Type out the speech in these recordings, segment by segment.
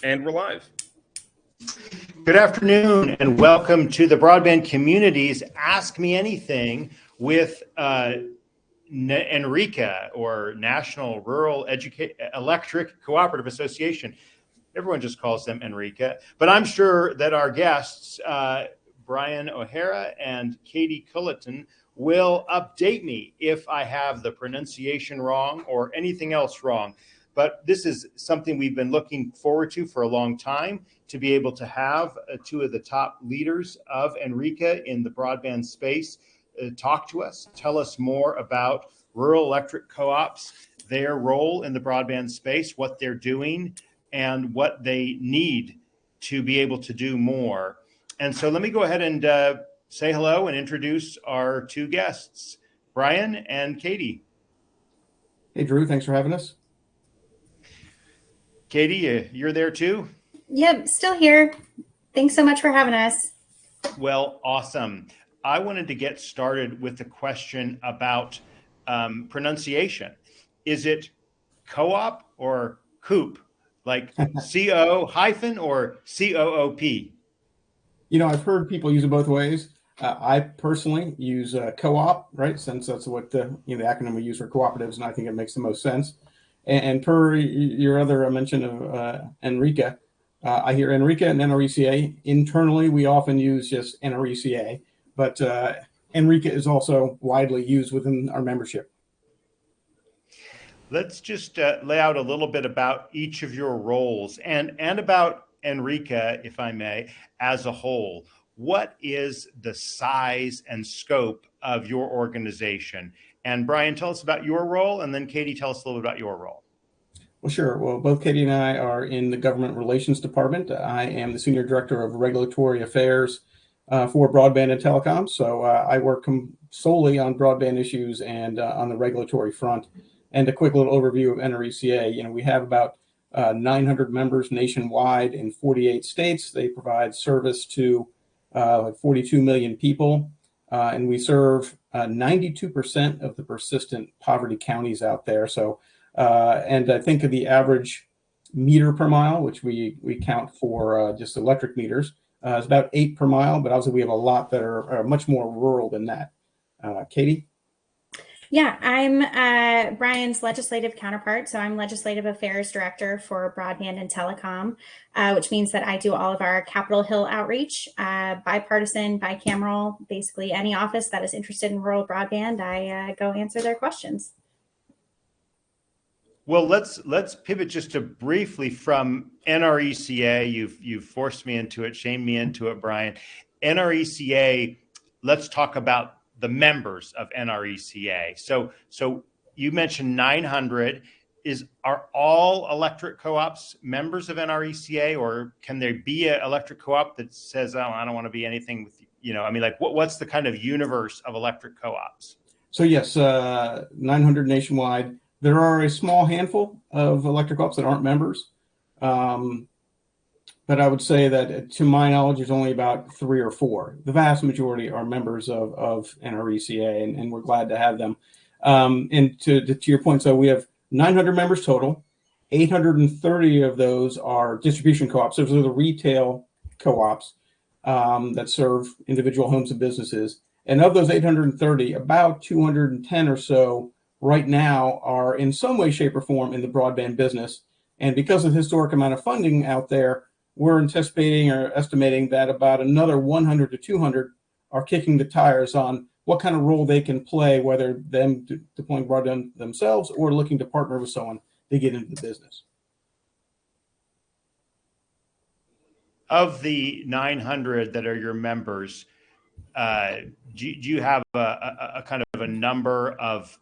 And we're live. Good afternoon and welcome to the Broadband Community's Ask Me Anything with NRECA, or National Rural Electric Cooperative Association. Everyone just calls them NRECA, but I'm sure that our guests, Brian O'Hara and Katie Culleton, will update me if I have the pronunciation wrong or anything else wrong. But this is something we've been looking forward to for a long time, to be able to have two of the top leaders of NRECA in the broadband space talk to us, tell us more about rural electric co-ops, their role in the broadband space, what they're doing, and what they need to be able to do more. And so let me go ahead and say hello and introduce our two guests, Brian and Katie. Hey, Drew, thanks for having us. Katie, you're there too? Yep, still here. Thanks so much for having us. Well, awesome. I wanted to get started with the question about pronunciation. Is it co-op or coop? Like CO hyphen or COOP? You know, I've heard people use it both ways. I personally use co-op, right? Since that's what the acronym we use for cooperatives, and I think it makes the most sense. And per your other mention of NRECA, I hear NRECA and NRECA. Internally, we often use just NRECA, but NRECA is also widely used within our membership. Let's just lay out a little bit about each of your roles and about NRECA, if I may, as a whole. What is the size and scope of your organization? And Brian, tell us about your role, and then Katie, tell us a little bit about your role. Well, sure. Well, both Katie and I are in the Government Relations Department. I am the Senior Director of Regulatory Affairs for broadband and telecom. So I work solely on broadband issues and on the regulatory front. And a quick little overview of NRECA. You know, we have about 900 members nationwide in 48 states. They provide service to 42 million people. And we serve 92% of the persistent poverty counties out there. So, and I think of the average meter per mile, which we count for just electric meters, is about 8 per mile. But obviously, we have a lot that are much more rural than that. Katie? Yeah, I'm Brian's legislative counterpart. So I'm Legislative Affairs Director for Broadband and Telecom, which means that I do all of our Capitol Hill outreach, bipartisan, bicameral, basically any office that is interested in rural broadband, I go answer their questions. Well, let's pivot just to briefly from NRECA. You've forced me into it, shamed me into it, Brian. NRECA, let's talk about the members of NRECA. So you mentioned 900. Are all electric co-ops members of NRECA, or can there be an electric co-op that says, oh, I don't want to be anything with, I mean, like what's the kind of universe of electric co-ops? So yes, 900 nationwide. There are a small handful of electric co-ops that aren't members. But I would say that, to my knowledge, there's only about 3 or 4. The vast majority are members of NRECA, and we're glad to have them. And to your point, so we have 900 members total. 830 of those are distribution co-ops. Those are the retail co-ops that serve individual homes and businesses. And of those 830, about 210 or so right now are in some way, shape, or form in the broadband business. And because of the historic amount of funding out there, we're anticipating or estimating that about another 100 to 200 are kicking the tires on what kind of role they can play, whether them deploying broadband themselves or looking to partner with someone to get into the business. Of the 900 that are your members, do you have a kind of a number of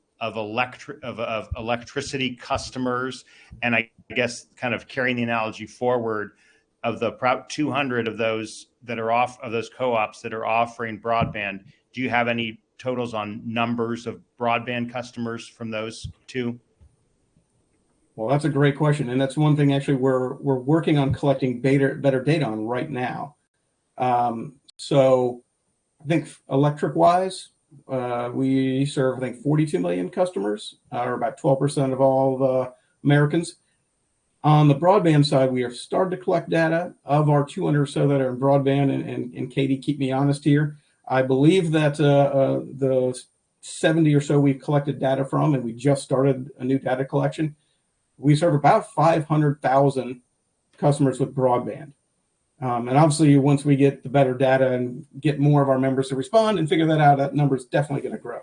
electricity customers? And I guess kind of carrying the analogy forward, of the 200 of those that are of those co-ops that are offering broadband, do you have any totals on numbers of broadband customers from those two? Well, that's a great question, and that's one thing actually we're working on collecting better data on right now. So I think electric-wise, we serve, I think, 42 million customers, or about 12% of all the Americans. On the broadband side, we have started to collect data of our 200 or so that are in broadband, and Katie, keep me honest here. I believe that the 70 or so we've collected data from, and we just started a new data collection. We serve about 500,000 customers with broadband. And obviously, once we get the better data and get more of our members to respond and figure that out, that number is definitely going to grow.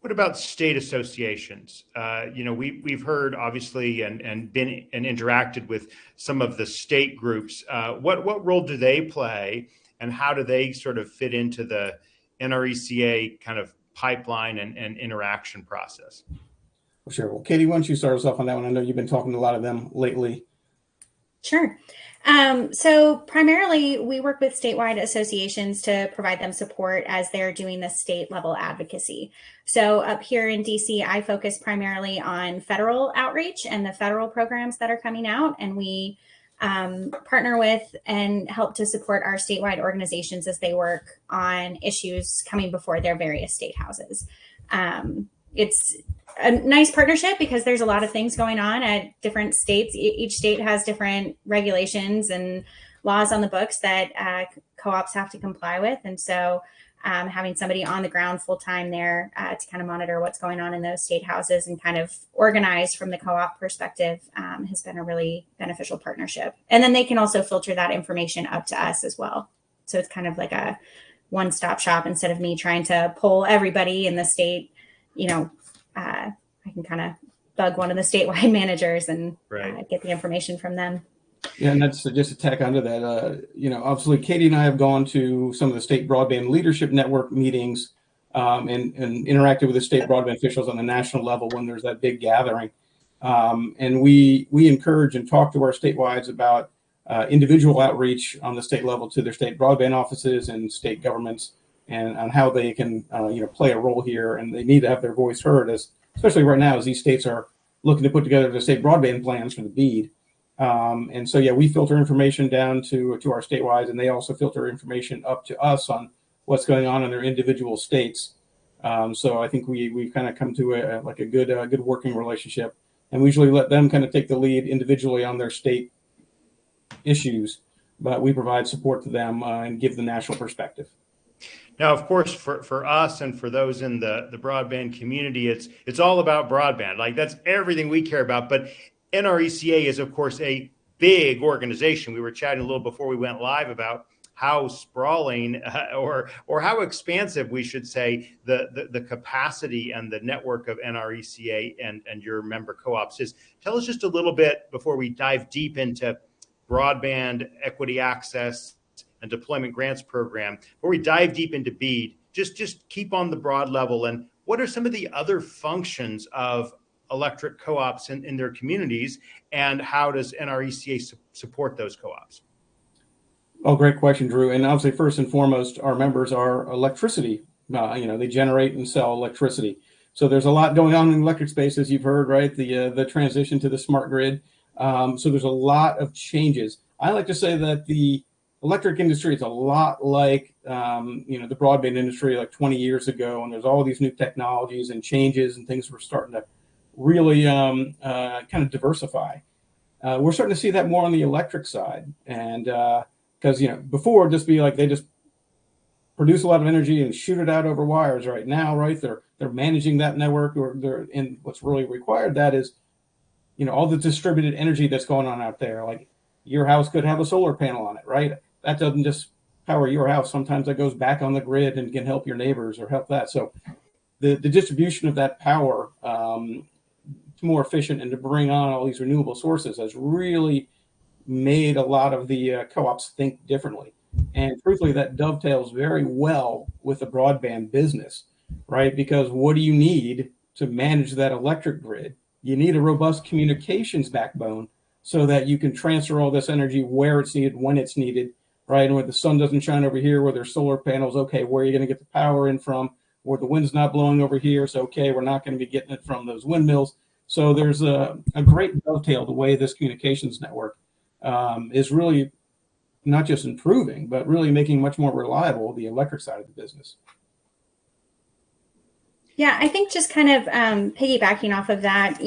What about state associations? We've heard obviously and been and interacted with some of the state groups. What role do they play, and how do they sort of fit into the NRECA kind of pipeline and interaction process? Well, sure. Well, Katie, why don't you start us off on that one? I know you've been talking to a lot of them lately. Sure. So primarily we work with statewide associations to provide them support as they're doing the state level advocacy. So up here in DC, I focus primarily on federal outreach and the federal programs that are coming out. And we partner with and help to support our statewide organizations as they work on issues coming before their various state houses. It's a nice partnership because there's a lot of things going on at different states. Each state has different regulations and laws on the books that co-ops have to comply with. And so having somebody on the ground full time there to kind of monitor what's going on in those state houses and kind of organize from the co-op perspective has been a really beneficial partnership. And then they can also filter that information up to us as well. So it's kind of like a one-stop shop instead of me trying to pull everybody in the state. I can kind of bug one of the statewide managers and get the information from them. Yeah, and that's just to tack onto that. Obviously, Katie and I have gone to some of the state broadband leadership network meetings and interacted with the state broadband officials on the national level when there's that big gathering. And we encourage and talk to our statewides about individual outreach on the state level to their state broadband offices and state governments, and on how they can play a role here, and they need to have their voice heard, especially right now as these states are looking to put together the state broadband plans for the BEAD. And so we filter information down to our statewide, and they also filter information up to us on what's going on in their individual states. So I think we've kind of come to a good working relationship, and we usually let them kind of take the lead individually on their state issues, but we provide support to them and give the national perspective. Now, of course, for us and for those in the broadband community, it's all about broadband. Like, that's everything we care about. But NRECA is, of course, a big organization. We were chatting a little before we went live about how sprawling or how expansive, we should say, the capacity and the network of NRECA and your member co-ops is. Tell us just a little bit before we dive deep into broadband equity access and deployment grants program. Before we dive deep into BEAD, just keep on the broad level. And what are some of the other functions of electric co-ops in their communities, and how does NRECA support those co-ops? Oh, great question, Drew. And obviously, first and foremost, our members are electricity. They generate and sell electricity. So there's a lot going on in the electric space, as you've heard, right? The transition to the smart grid. So there's a lot of changes. I like to say that the electric industry is a lot like, the broadband industry like 20 years ago, and there's all these new technologies and changes and things we're starting to really kind of diversify. We're starting to see that more on the electric side, and because before just be like they just produce a lot of energy and shoot it out over wires. Right now, right, they're managing that network, and what's really required that is all the distributed energy that's going on out there. Like, your house could have a solar panel on it, right? That doesn't just power your house. Sometimes that goes back on the grid and can help your neighbors or help that. So the distribution of that power more efficient and to bring on all these renewable sources has really made a lot of the co-ops think differently. And truthfully, that dovetails very well with the broadband business, right? Because what do you need to manage that electric grid? You need a robust communications backbone so that you can transfer all this energy where it's needed, when it's needed, right? And when the sun doesn't shine over here, where there's solar panels, okay, where are you going to get the power in from? Where the wind's not blowing over here, so okay, we're not going to be getting it from those windmills. So there's a great dovetail the way this communications network is really not just improving, but really making much more reliable the electric side of the business. Yeah, I think just kind of piggybacking off of that,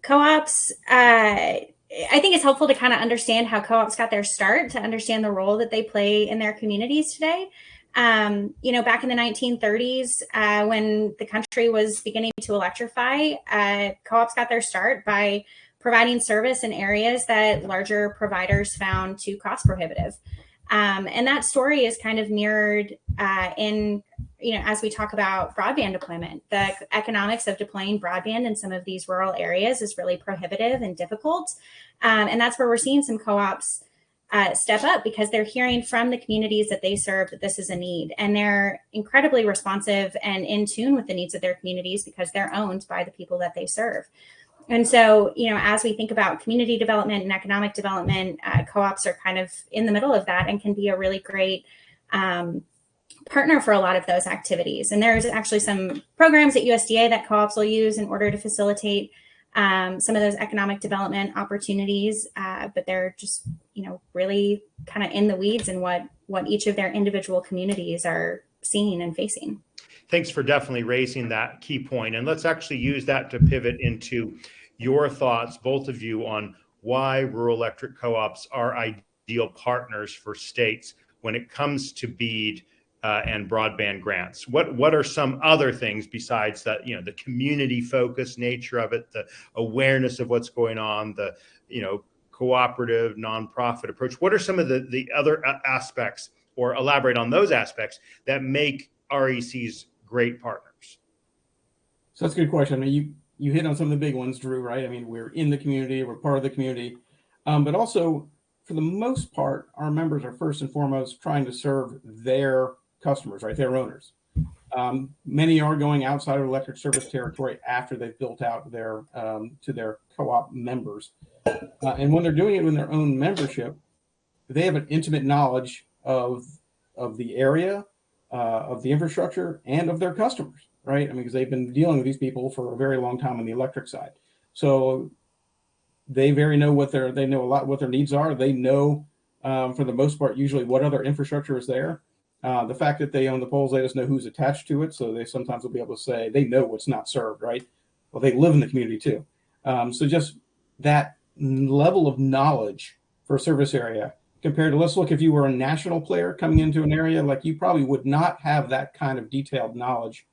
co-ops, I think it's helpful to kind of understand how co-ops got their start, to understand the role that they play in their communities today. Back in the 1930s, when the country was beginning to electrify, co-ops got their start by providing service in areas that larger providers found too cost prohibitive. And that story is kind of mirrored as we talk about broadband deployment. The economics of deploying broadband in some of these rural areas is really prohibitive and difficult. And that's where we're seeing some co-ops step up, because they're hearing from the communities that they serve that this is a need. And they're incredibly responsive and in tune with the needs of their communities because they're owned by the people that they serve. And so, as we think about community development and economic development, co-ops are kind of in the middle of that and can be a really great partner for a lot of those activities. And there's actually some programs at USDA that co-ops will use in order to facilitate some of those economic development opportunities. But they're just, really kind of in the weeds in what each of their individual communities are seeing and facing. Thanks for definitely raising that key point. And let's actually use that to pivot into your thoughts, both of you, on why rural electric co-ops are ideal partners for states when it comes to BEAD and broadband grants. What are some other things besides that, the community focused nature of it, the awareness of what's going on, the, cooperative nonprofit approach? What are some of the other aspects, or elaborate on those aspects, that make RECs great partners? So that's a good question. I mean, you hit on some of the big ones, Drew, right? I mean, we're in the community, we're part of the community, but also, for the most part, our members are first and foremost trying to serve their customers, right? Their owners. Many are going outside of electric service territory after they've built out to their co-op members. And when they're doing it in their own membership, they have an intimate knowledge of the area, of the infrastructure, and of their customers, right? I mean, because they've been dealing with these people for a very long time on the electric side. So they know what their needs are. They know, for the most part, usually what other infrastructure is there. The fact that they own the poles, they just know who's attached to it. So they sometimes will be able to say they know what's not served, right? Well, they live in the community too. So just that level of knowledge for a service area compared to, let's look, if you were a national player coming into an area, like, you probably would not have that kind of detailed knowledge,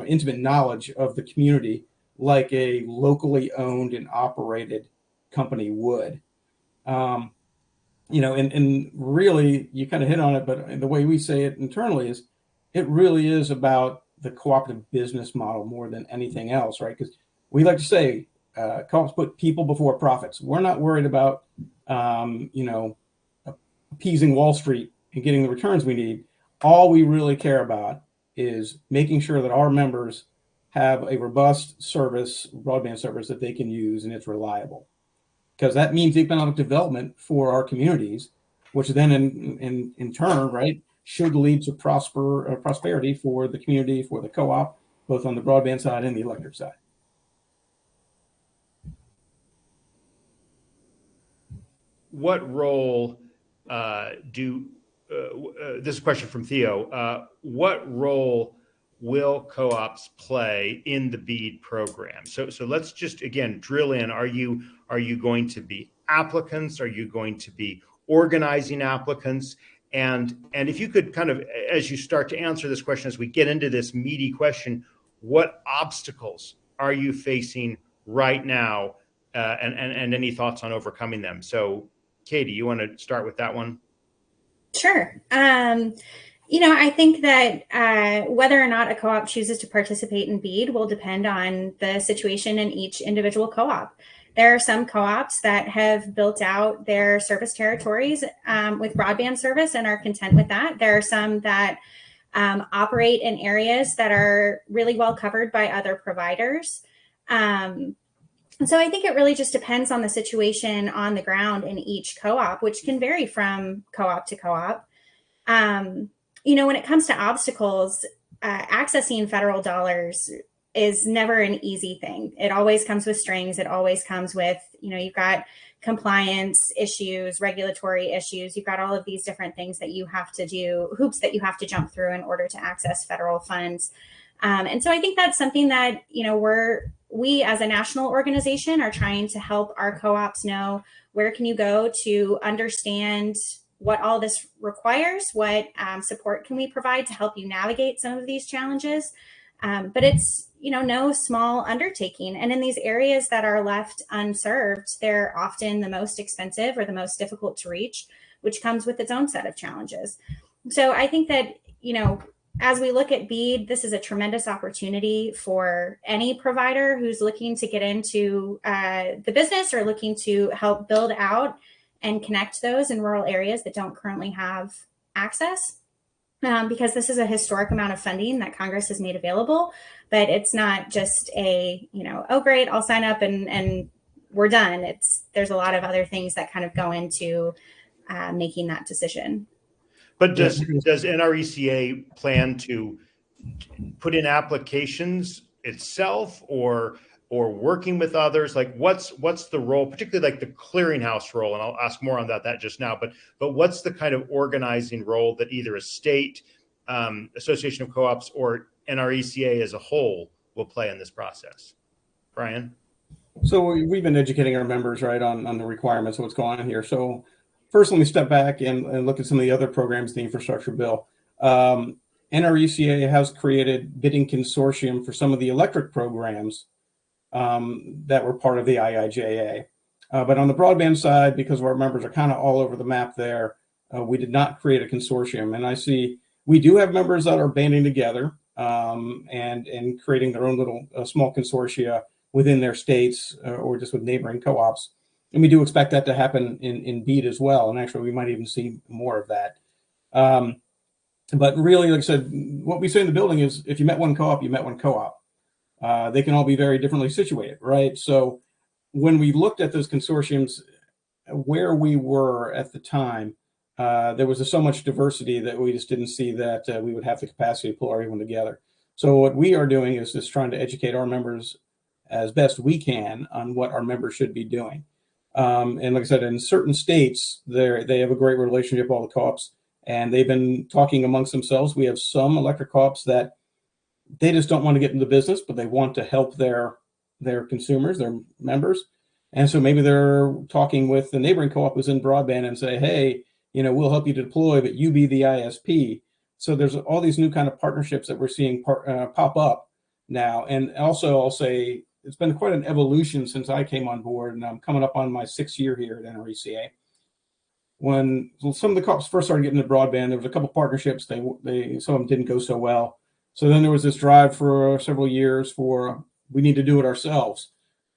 intimate knowledge of the community like a locally owned and operated company would. And really, you kind of hit on it, but the way we say it internally is, it really is about the cooperative business model more than anything else, right? Because we like to say, co-ops put people before profits. We're not worried about, appeasing Wall Street and getting the returns we need. All we really care about is making sure that our members have a robust broadband service that they can use, and it's reliable. Because that means economic development for our communities, which then in turn, right, should lead to prosperity for the community, for the co-op, both on the broadband side and the electric side. What role this is a question from Theo. What role will co-ops play in the BEAD program? So let's just, again, drill in. Are you going to be applicants? Are you going to be organizing applicants? And if you could kind of, as you start to answer this question, as we get into this meaty question, what obstacles are you facing right now, and any thoughts on overcoming them? So, Katie, you want to start with that one? Sure. I think that whether or not a co-op chooses to participate in BEAD will depend on the situation in each individual co-op. There are some co-ops that have built out their service territories with broadband service and are content with that. There are some that operate in areas that are really well covered by other providers. And so I think it really just depends on the situation on the ground in each co-op, which can vary from co-op to co-op. When it comes to obstacles, accessing federal dollars is never an easy thing. It always comes with strings. It always comes with, you've got compliance issues, regulatory issues. You've got all of these different things that you have to do, hoops that you have to jump through in order to access federal funds. And so I think that's something that, we as a national organization are trying to help our co-ops know where can you go to understand what all this requires, what support can we provide to help you navigate some of these challenges. But it's, no small undertaking. And in these areas that are left unserved, they're often the most expensive or the most difficult to reach, which comes with its own set of challenges. So I think that, as we look at BEAD, this is a tremendous opportunity for any provider who's looking to get into the business or looking to help build out and connect those in rural areas that don't currently have access. Because this is a historic amount of funding that Congress has made available, but it's not just oh, great, I'll sign up and we're done. There's a lot of other things that kind of go into making that decision. But does NRECA plan to put in applications itself, or working with others? Like what's the role, particularly like the clearinghouse role? And I'll ask more on that just now. But what's the kind of organizing role that either a state association of co-ops or NRECA as a whole will play in this process? Brian? So we've been educating our members, right, on the requirements of what's going on here. So first, let me step back and look at some of the other programs in the infrastructure bill. NRECA has created bidding consortium for some of the electric programs that were part of the IIJA. But on the broadband side, because our members are kind of all over the map there, we did not create a consortium. And I see we do have members that are banding together and creating their own little small consortia within their states or just with neighboring co-ops. And we do expect that to happen in BEAD as well. And actually, we might even see more of that. But really, like I said, what we say in the building is if you met one co-op, you met one co-op. They can all be very differently situated, right? So when we looked at those consortiums, where we were at the time, there was so much diversity that we just didn't see that we would have the capacity to pull everyone together. So what we are doing is just trying to educate our members as best we can on what our members should be doing. And like I said, in certain states, they have a great relationship, all the co-ops, and they've been talking amongst themselves. We have some electric co-ops that they just don't want to get into the business, but they want to help their consumers, their members. And so maybe they're talking with the neighboring co-op who's in broadband and say, hey, we'll help you deploy, but you be the ISP. So there's all these new kind of partnerships that we're seeing pop up now. And also I'll say it's been quite an evolution since I came on board, and I'm coming up on my 6th year here at NRECA. When some of the co-ops first started getting into broadband, there was a couple partnerships. Some of them didn't go so well. So then there was this drive for several years for we need to do it ourselves.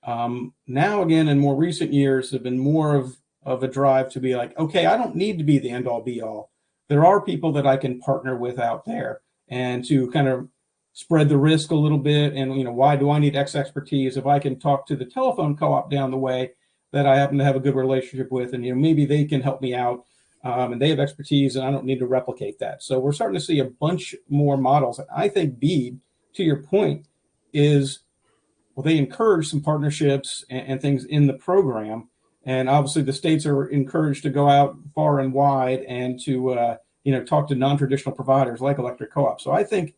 Now again, in more recent years, there's been more of a drive to be like, okay, I don't need to be the end all be all. There are people that I can partner with out there, and to kind of spread the risk a little bit. And why do I need X expertise if I can talk to the telephone co-op down the way that I happen to have a good relationship with, and maybe they can help me out, and they have expertise, and I don't need to replicate that. So we're starting to see a bunch more models. I think BEAD, to your point, is they encourage some partnerships and things in the program, and obviously the states are encouraged to go out far and wide and to talk to non-traditional providers like electric co-ops. So I think,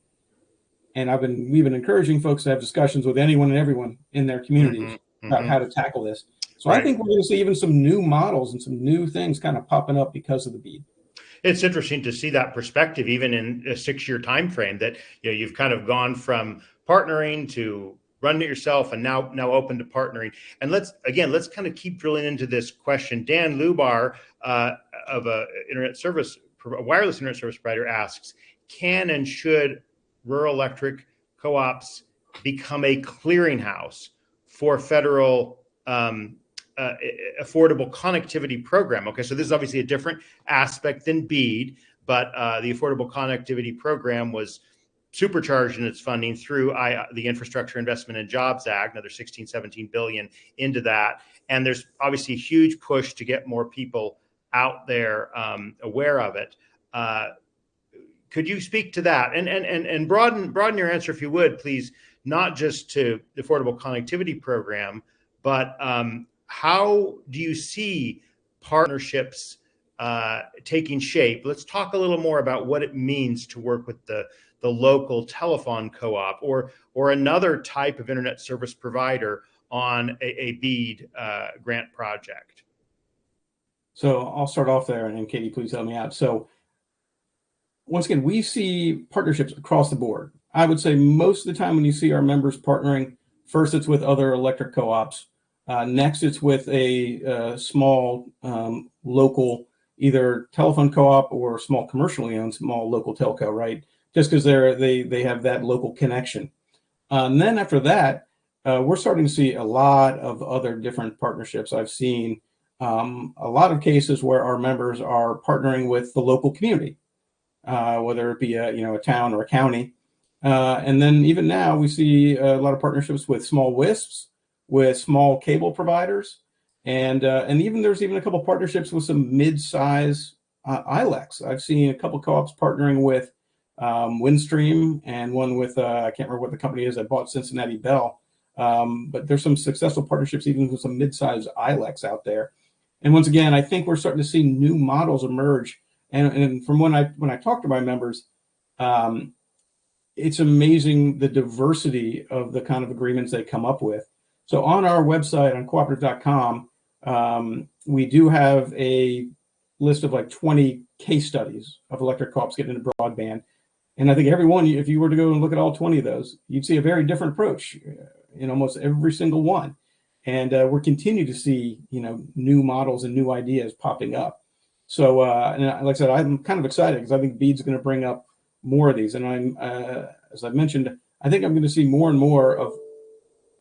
and we've been encouraging folks to have discussions with anyone and everyone in their communities about how to tackle this. So right. I think we're going to see even some new models and some new things kind of popping up because of the BEAD. It's interesting to see that perspective, even in a 6-year time frame, that you've kind of gone from partnering to running it yourself and now open to partnering. And let's kind of keep drilling into this question. Dan Lubar of a wireless internet service provider asks, can and should rural electric co-ops become a clearinghouse for federal affordable connectivity program? Okay, so this is obviously a different aspect than BEAD, but the Affordable Connectivity Program was supercharged in its funding through the Infrastructure Investment and Jobs Act, another 17 billion into that. And there's obviously a huge push to get more people out there aware of it. Could you speak to that and broaden your answer, if you would, please, not just to the Affordable Connectivity Program, but how do you see partnerships taking shape? Let's talk a little more about what it means to work with the the local telephone co-op or another type of internet service provider on a BEAD grant project? So I'll start off there, and Katie, please help me out. So once again, we see partnerships across the board. I would say most of the time when you see our members partnering, first it's with other electric co-ops. Next, it's with a small local, either telephone co-op or small commercially owned small local telco, right? Just because they have that local connection. And then after that, we're starting to see a lot of other different partnerships. I've seen a lot of cases where our members are partnering with the local community, whether it be a town or a county. And then even now we see a lot of partnerships with small WISPs, with small cable providers, and even there's even a couple of partnerships with some mid-size ILECs. I've seen a couple of co-ops partnering with Windstream and one with I can't remember what the company is that bought Cincinnati Bell, but there's some successful partnerships even with some mid-size ILECs out there. And once again, I think we're starting to see new models emerge. And from when I talk to my members, it's amazing the diversity of the kind of agreements they come up with. So on our website on cooperative.com, we do have a list of like 20 case studies of electric co-ops getting into broadband. And I think everyone, if you were to go and look at all 20 of those, you'd see a very different approach in almost every single one. And we're continuing to see, new models and new ideas popping up. So, and like I said, I'm kind of excited because I think BEAD's going to bring up more of these. And I'm, as I mentioned, I think I'm going to see more and more of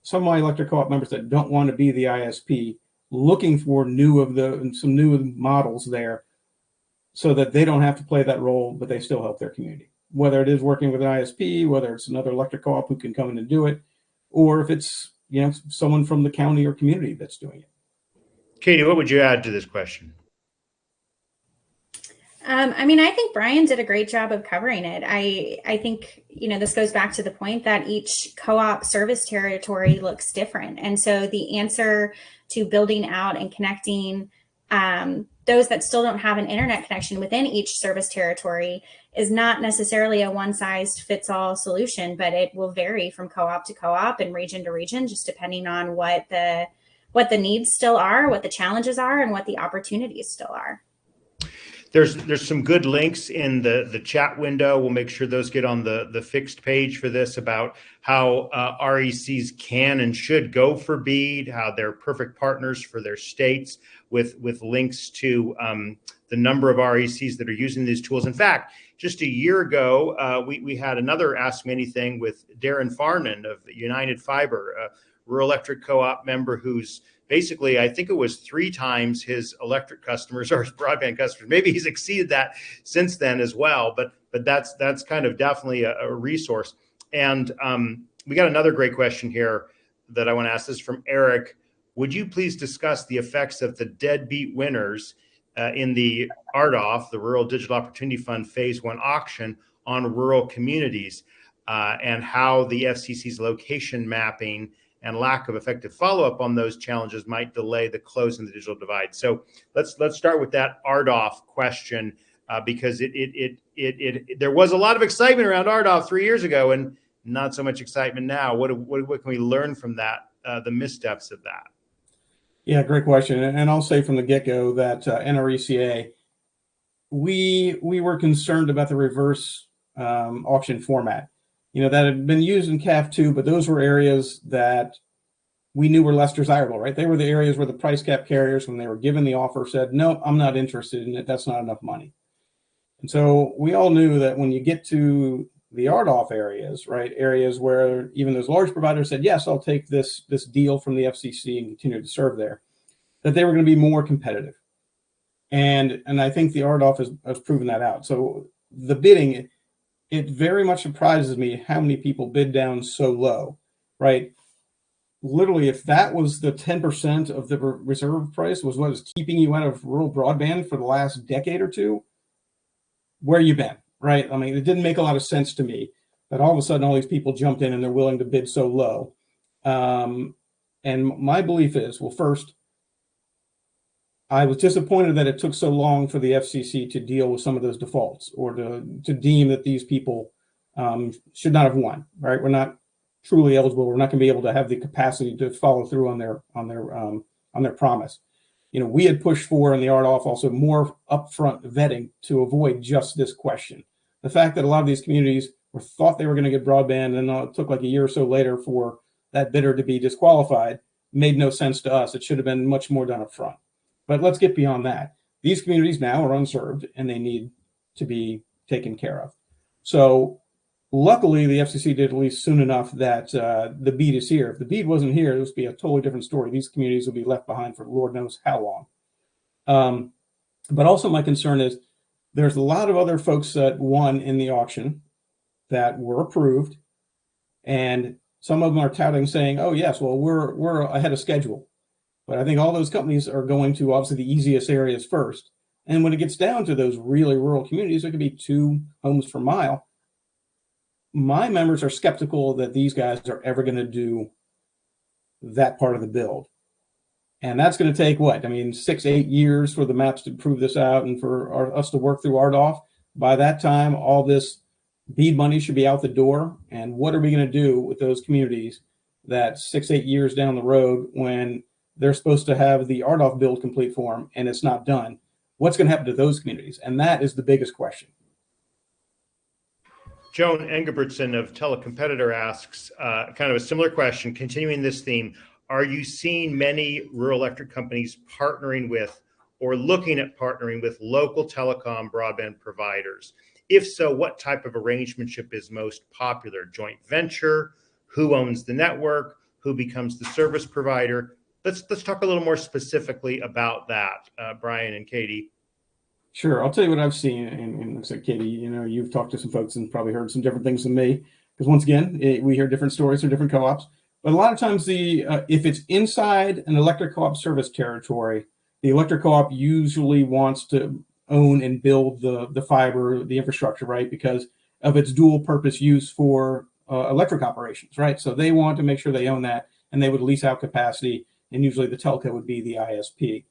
some of my electric co-op members that don't want to be the ISP looking for some new models there so that they don't have to play that role, but they still help their community. Whether it is working with an ISP, whether it's another electric co-op who can come in and do it, or if it's, someone from the county or community that's doing it. Katie, what would you add to this question? I think Brian did a great job of covering it. I think, this goes back to the point that each co-op service territory looks different. And so the answer to building out and connecting those that still don't have an internet connection within each service territory is not necessarily a one-size-fits-all solution, but it will vary from co-op to co-op and region to region, just depending on what the needs still are, what the challenges are, and what the opportunities still are. There's some good links in the chat window. We'll make sure those get on the fixed page for this about how RECs can and should go for BEAD, how they're perfect partners for their states, with links to the number of RECs that are using these tools. In fact, just a year ago, we had another Ask Me Anything with Darren Farnan of United Fiber, a rural electric co-op member who's basically, I think it was 3 times his electric customers or his broadband customers. Maybe he's exceeded that since then as well. But that's kind of definitely a resource. And we got another great question here that I want to ask. This from Eric. Would you please discuss the effects of the deadbeat winners in the RDOF, the Rural Digital Opportunity Fund Phase 1 auction, on rural communities, and how the FCC's location mapping and lack of effective follow-up on those challenges might delay the closing the digital divide? So let's start with that RDOF question, because there was a lot of excitement around RDOF 3 years ago, and not so much excitement now. What can we learn from that, the missteps of that? Yeah, great question. And I'll say from the get-go that NRECA, we were concerned about the reverse auction format. That had been used in CAF2, but those were areas that we knew were less desirable, right? They were the areas where the price cap carriers, when they were given the offer, said, no, I'm not interested in it. That's not enough money. And so we all knew that when you get to the RDOF areas, right, areas where even those large providers said, yes, I'll take this deal from the FCC and continue to serve there, that they were going to be more competitive. And I think the RDOF has proven that out. So the bidding, it very much surprises me how many people bid down so low, right? Literally, if that was the 10% of the reserve price was what was keeping you out of rural broadband for the last decade or two, where you been, right? I mean, it didn't make a lot of sense to me that all of a sudden all these people jumped in and they're willing to bid so low. And my belief is, well, first, I was disappointed that it took so long for the FCC to deal with some of those defaults, or to deem that these people should not have won, right? We're not truly eligible. We're not going to be able to have the capacity to follow through on their promise. We had pushed for in the RDOF also more upfront vetting to avoid just this question. The fact that a lot of these communities thought they were going to get broadband, and it took like a year or so later for that bidder to be disqualified made no sense to us. It should have been much more done up front. But let's get beyond that. These communities now are unserved and they need to be taken care of. So luckily, the FCC did at least soon enough that the BEAD is here. If the BEAD wasn't here, this would be a totally different story. These communities would be left behind for Lord knows how long. But also my concern is there's a lot of other folks that won in the auction that were approved, and some of them are touting saying, oh yes, well, we're ahead of schedule. But I think all those companies are going to obviously the easiest areas first. And when it gets down to those really rural communities, it could be 2 homes per mile. My members are skeptical that these guys are ever going to do that part of the build. And that's going to take 6, 8 years for the maps to prove this out and for us to work through RDOF. By that time, all this BEAD money should be out the door. And what are we going to do with those communities that 6, 8 years down the road when they're supposed to have the RDOF build complete for them and it's not done? What's going to happen to those communities? And that is the biggest question. Joan Engelbertson of Telecompetitor asks kind of a similar question, continuing this theme. Are you seeing many rural electric companies partnering with or looking at partnering with local telecom broadband providers? If so, what type of arrangementship is most popular? Joint venture? Who owns the network? Who becomes the service provider? Let's talk a little more specifically about that, Brian and Katie. Sure, I'll tell you what I've seen, and looks like Katie, you've talked to some folks and probably heard some different things than me, because once again, we hear different stories from different co-ops. But a lot of times, if it's inside an electric co-op service territory, the electric co-op usually wants to own and build the fiber, the infrastructure, right? Because of its dual purpose use for electric operations, right? So they want to make sure they own that, and they would lease out capacity, and usually the telco would be the ISP.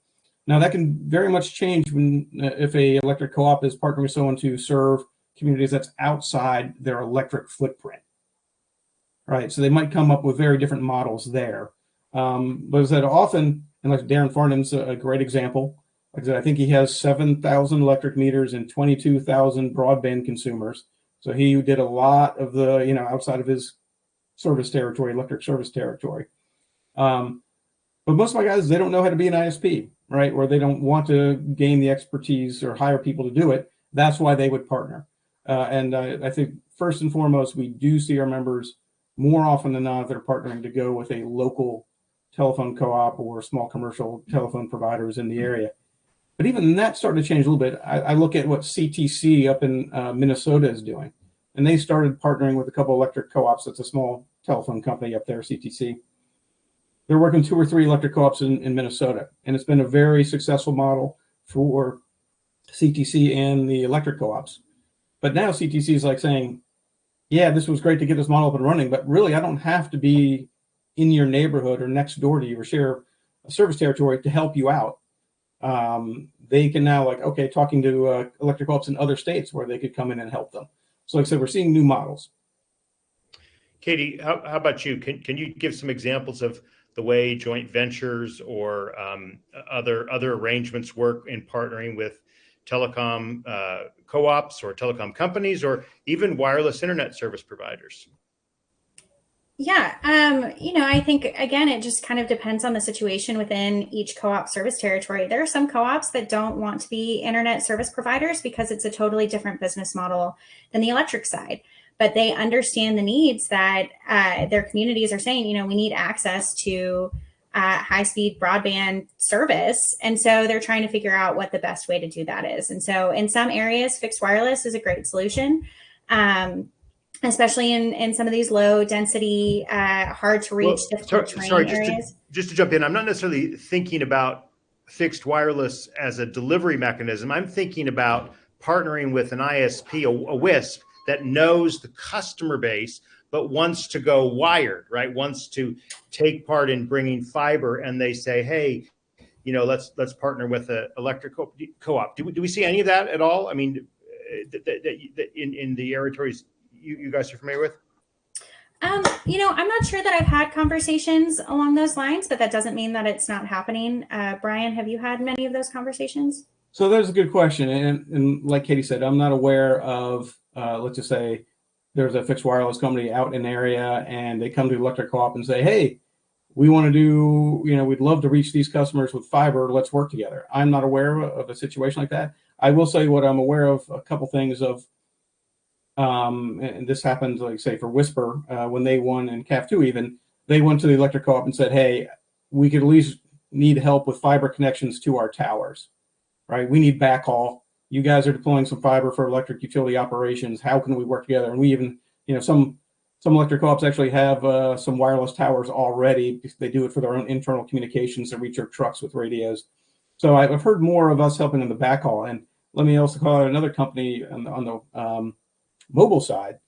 Now that can very much change if a electric co-op is partnering with someone to serve communities that's outside their electric footprint, right? So they might come up with very different models there. But as I said, often, and like Darren Farnham's a great example. Like I said, I think he has 7,000 electric meters and 22,000 broadband consumers. So he did a lot of the, outside of his service territory, electric service territory. But most of my guys, they don't know how to be an ISP, right? Or they don't want to gain the expertise or hire people to do it. That's why they would partner. And I think first and foremost, we do see our members more often than not that are partnering to go with a local telephone co-op or small commercial telephone providers in the area. But even that's starting to change a little bit. I look at what CTC up in Minnesota is doing. And they started partnering with a couple electric co-ops. It's a small telephone company up there, CTC. They're working 2 or 3 electric co-ops in Minnesota. And it's been a very successful model for CTC and the electric co-ops. But now CTC is like saying, yeah, this was great to get this model up and running, but really I don't have to be in your neighborhood or next door to you or share a service territory to help you out. They can now talking to electric co-ops in other states where they could come in and help them. So like I said, we're seeing new models. Katie, how about you? Can you give some examples of the way joint ventures or other arrangements work in partnering with telecom co-ops or telecom companies or even wireless internet service providers? Yeah, I think, again, it just kind of depends on the situation within each co-op service territory. There are some co-ops that don't want to be internet service providers because it's a totally different business model than the electric side. But they understand the needs that their communities are saying, we need access to high-speed broadband service. And so they're trying to figure out what the best way to do that is. And so in some areas, fixed wireless is a great solution. Especially in some of these low density, hard to reach, difficult terrain areas. Just to jump in, I'm not necessarily thinking about fixed wireless as a delivery mechanism. I'm thinking about partnering with an ISP, a WISP, that knows the customer base, but wants to go wired, right? Wants to take part in bringing fiber, and they say, hey, let's partner with an electric co-op. Do we see any of that at all? I mean, in the territories you guys are familiar with? I'm not sure that I've had conversations along those lines, but that doesn't mean that it's not happening. Brian, have you had many of those conversations? So that's a good question. And like Katie said, I'm not aware of, let's just say there's a fixed wireless company out in an area and they come to the electric co-op and say, hey, we want to do, we'd love to reach these customers with fiber. Let's work together. I'm not aware of a situation like that. I will say what I'm aware of, a couple things of, and this happened, like say for Whisper, when they won in CAF2 even, they went to the electric co-op and said, hey, we could at least need help with fiber connections to our towers, right? We need backhaul. You guys are deploying some fiber for electric utility operations. How can we work together? And we even, some electric co-ops actually have some wireless towers already. They do it for their own internal communications to reach their trucks with radios. So I've heard more of us helping in the backhaul. And let me also call out another company on the mobile side,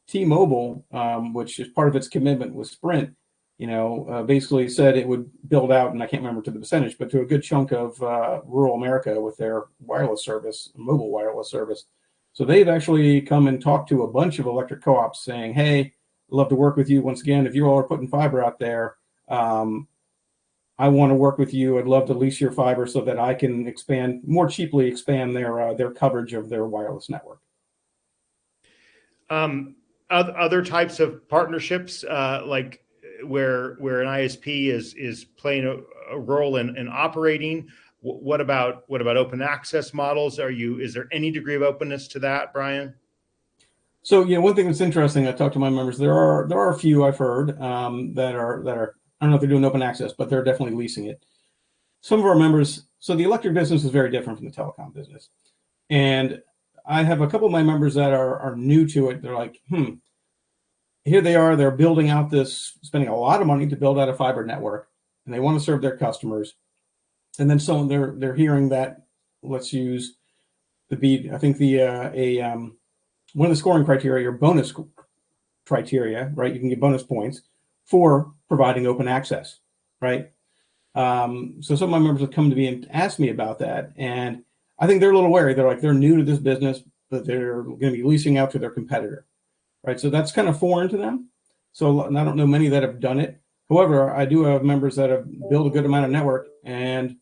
T-Mobile, which is part of its commitment with Sprint, basically said it would build out, and I can't remember to the percentage, but to a good chunk of rural America with their wireless service, mobile wireless service. So they've actually come and talked to a bunch of electric co-ops saying, hey, I'd love to work with you. Once again, if you all are putting fiber out there, I want to work with you. I'd love to lease your fiber so that I can more cheaply expand their coverage of their wireless network. Other types of partnerships, like where an ISP is playing a role in operating. What about open access models? Is there any degree of openness to that, Brian? So one thing that's interesting, I talked to my members. There are a few I've heard that are I don't know if they're doing open access, but they're definitely leasing it. Some of our members. So the electric business is very different from the telecom business, and I have a couple of my members that are new to it. They're like, here they are. They're building out spending a lot of money to build out a fiber network, and they want to serve their customers. And then they're hearing that let's use the beat. I think one of the scoring criteria or bonus criteria, right? You can get bonus points for providing open access, right? So some of my members have come to me and asked me about that, and I think they're a little wary. They're new to this business, but they're going to be leasing out to their competitor, right? So that's kind of foreign to them. So and I don't know many that have done it. However, I do have members that have built a good amount of network and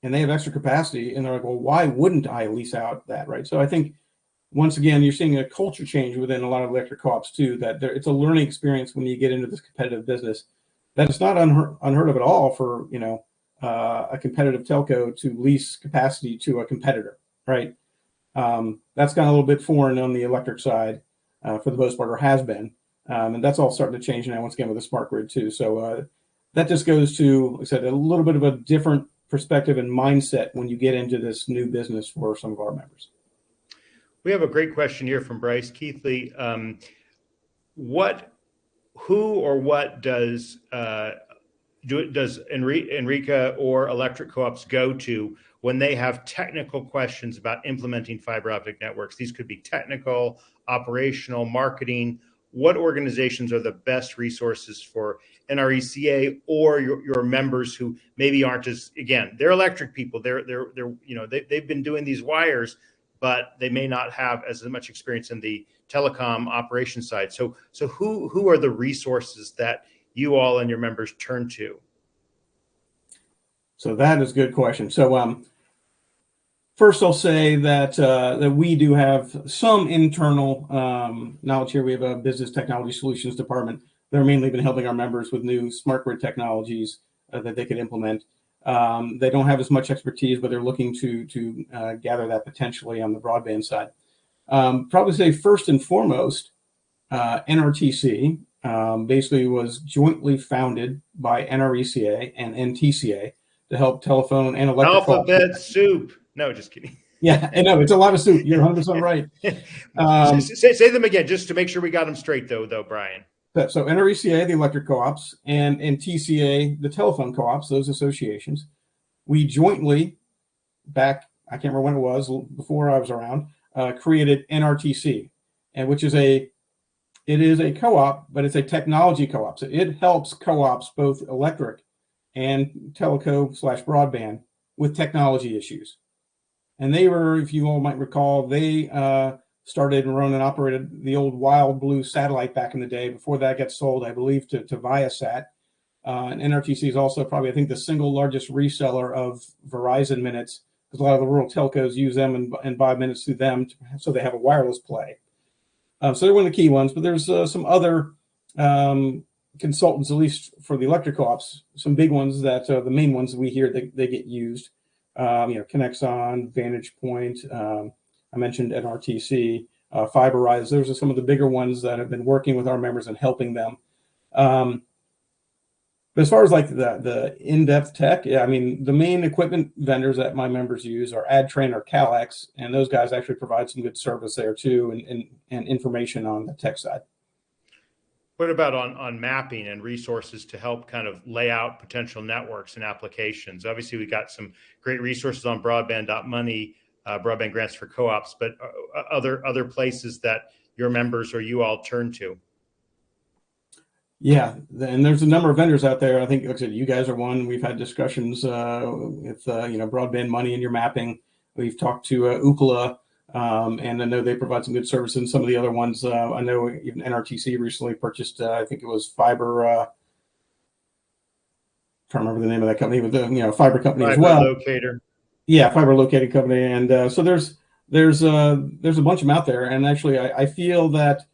they have extra capacity, and they're like, well, why wouldn't I lease out that, right? So I think once again, you're seeing a culture change within a lot of electric co-ops too. That it's a learning experience when you get into this competitive business. That it's not unheard of at all for a competitive telco to lease capacity to a competitor, right? That's gone a little bit foreign on the electric side for the most part, or has been. And that's all starting to change now, once again, with the smart grid too. So that just goes to, like I said, a little bit of a different perspective and mindset when you get into this new business for some of our members. We have a great question here from Bryce Keithley. Who or what does NRECA or electric co-ops go to when they have technical questions about implementing fiber optic networks? These could be technical, operational, marketing. What organizations are the best resources for NRECA or your members who maybe aren't they're electric people. They've been doing these wires, but they may not have as much experience in the telecom operation side. So who are the resources that you all and your members turn to? So that is a good question. So first I'll say that we do have some internal knowledge here. We have a business technology solutions department. They're mainly been helping our members with new smart grid technologies that they could implement. They don't have as much expertise, but they're looking to gather that potentially on the broadband side. Probably say first and foremost, NRTC basically was jointly founded by NRECA and NTCA to help telephone and electric alphabet soup. No, just kidding. Yeah, I know it's a lot of soup. You're 100% right. Say them again, just to make sure we got them straight, though, Brian. So NRECA, the electric co-ops, and TCA, the telephone co-ops, those associations, we jointly, back, I can't remember when it was, before I was around, created NRTC, and which is it is a co-op, but it's a technology co-op. So it helps co-ops, both electric and teleco/broadband, with technology issues. And they were, if you all might recall, they started and run and operated the old Wild Blue satellite back in the day. Before that got sold, I believe, to Viasat. And NRTC is also probably, I think, the single largest reseller of Verizon minutes, because a lot of the rural telcos use them and buy minutes through them, so they have a wireless play. So they're one of the key ones, but there's some other consultants, at least for the electric co-ops, some big ones that the main ones we hear they get used. Connexon, Vantage Point, I mentioned NRTC, Fiberrise. Those are some of the bigger ones that have been working with our members and helping them. But as far as like the in-depth tech, yeah, I mean, the main equipment vendors that my members use are AdTrain or Calex, and those guys actually provide some good service there too, and information on the tech side. What about on mapping and resources to help kind of lay out potential networks and applications? Obviously, we got some great resources on broadband.money, broadband grants for co-ops, but other places that your members or you all turn to. Yeah, and there's a number of vendors out there. I think, like I said, you guys are one. We've had discussions with broadband money in your mapping. We've talked to Ookla. And I know they provide some good service. And some of the other ones, I know even NRTC recently purchased, I think it was Fiber. Can't remember the name of that company, but the fiber company as well. Locator. Yeah, fiber locating company. And so there's a bunch of them out there. And actually, I feel that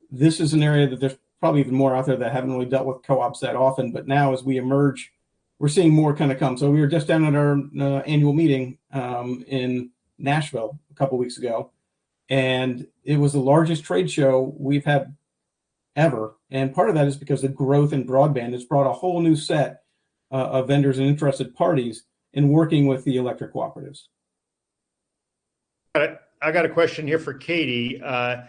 this is an area that there's probably even more out there that haven't really dealt with co-ops that often. But now, as we emerge, we're seeing more kind of come. So we were just down at our annual meeting in Nashville a couple of weeks ago, and it was the largest trade show we've had ever. And part of that is because the growth in broadband has brought a whole new set of vendors and interested parties in working with the electric cooperatives. I got a question here for Katie. Are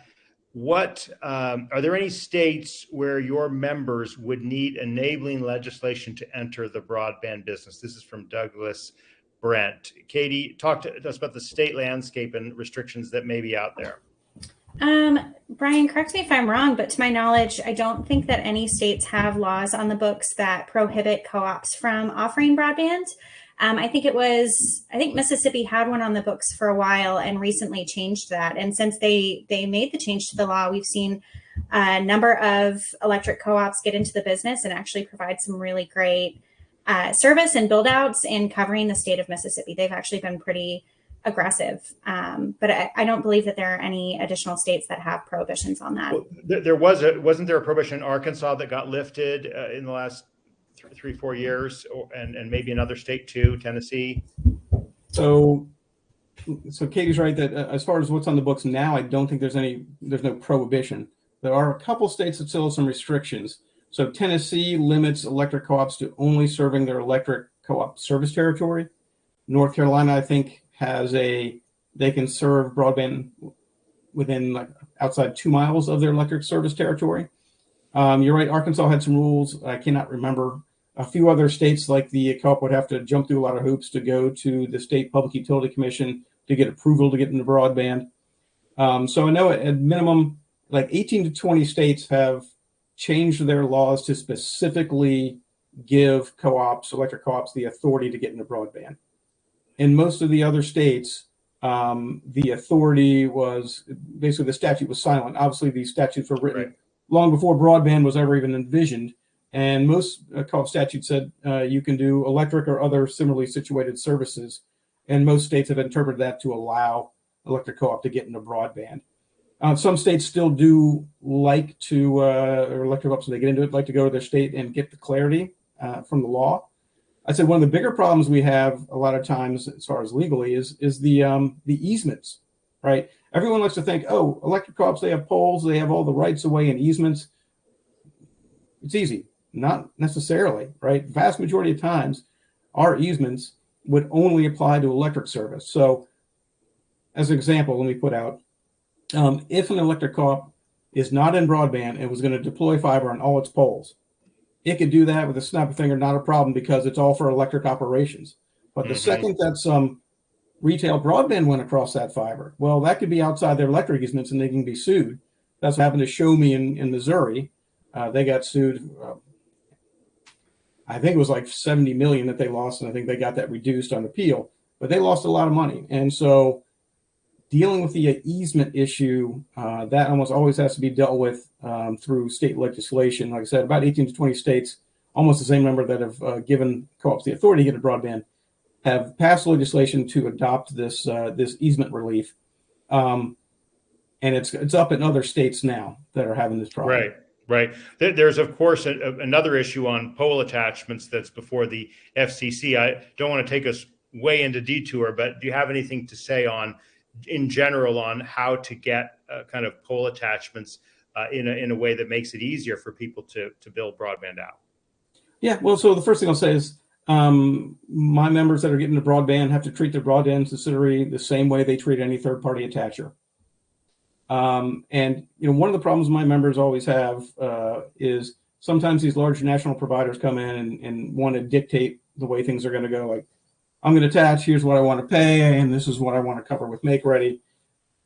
there any states where your members would need enabling legislation to enter the broadband business? This is from Douglas Brent. Katie, talk to us about the state landscape and restrictions that may be out there. Brian, correct me if I'm wrong, but to my knowledge, I don't think that any states have laws on the books that prohibit co-ops from offering broadband. I think Mississippi had one on the books for a while and recently changed that. And since they made the change to the law, we've seen a number of electric co-ops get into the business and actually provide some really great service and build outs in covering the state of Mississippi. They've actually been pretty aggressive, but I don't believe that there are any additional states that have prohibitions on that. Well, wasn't there a prohibition in Arkansas that got lifted in the last 3-4 years, and maybe another state too, Tennessee? So Katie's right that as far as what's on the books now, I don't think there's no prohibition. There are a couple states that still have some restrictions. So Tennessee limits electric co-ops to only serving their electric co-op service territory. North Carolina, I think, they can serve broadband within outside 2 miles of their electric service territory. You're right, Arkansas had some rules. I cannot remember. A few other states, like the co-op, would have to jump through a lot of hoops to go to the State Public Utility Commission to get approval to get into broadband. So I know at minimum, like 18 to 20 states have changed their laws to specifically give co-ops, electric co-ops, the authority to get into broadband. In most of the other states, the authority was basically the statute was silent. Obviously, these statutes were written long before broadband was ever even envisioned. And most co-op statutes said you can do electric or other similarly situated services. And most states have interpreted that to allow electric co-op to get into broadband. Some states still do like to, or electric co-ops, when they get into it, like to go to their state and get the clarity from the law. I'd say one of the bigger problems we have a lot of times as far as legally is the easements, right? Everyone likes to think, oh, electric co-ops, they have poles, they have all the rights of way and easements. It's easy. Not necessarily, right? Vast majority of times, our easements would only apply to electric service. So as an example, let me put out, if an electric co-op is not in broadband and was going to deploy fiber on all its poles, it could do that with a snap of a finger, not a problem, because it's all for electric operations. But the second that some retail broadband went across that fiber, well, that could be outside their electric easements and they can be sued. That's what happened to Show Me in Missouri. They got sued. I think it was like 70 million that they lost, and I think they got that reduced on appeal. But they lost a lot of money. And so dealing with the easement issue, that almost always has to be dealt with through state legislation. Like I said, about 18 to 20 states, almost the same number that have given co-ops the authority to get a broadband, have passed legislation to adopt this this easement relief. And it's up in other states now that are having this problem. Right. Right. There's, of course, another issue on pole attachments that's before the FCC. I don't want to take us way into detour, but do you have anything to say on, in general, on how to get kind of pole attachments in a way that makes it easier for people to build broadband out? Yeah. Well, so the first thing I'll say is my members that are getting the broadband have to treat their broadband subsidiary the same way they treat any third-party attacher. And one of the problems my members always have is sometimes these large national providers come in and want to dictate the way things are going to go. Like, I'm going to attach, here's what I want to pay, and this is what I want to cover with Make Ready.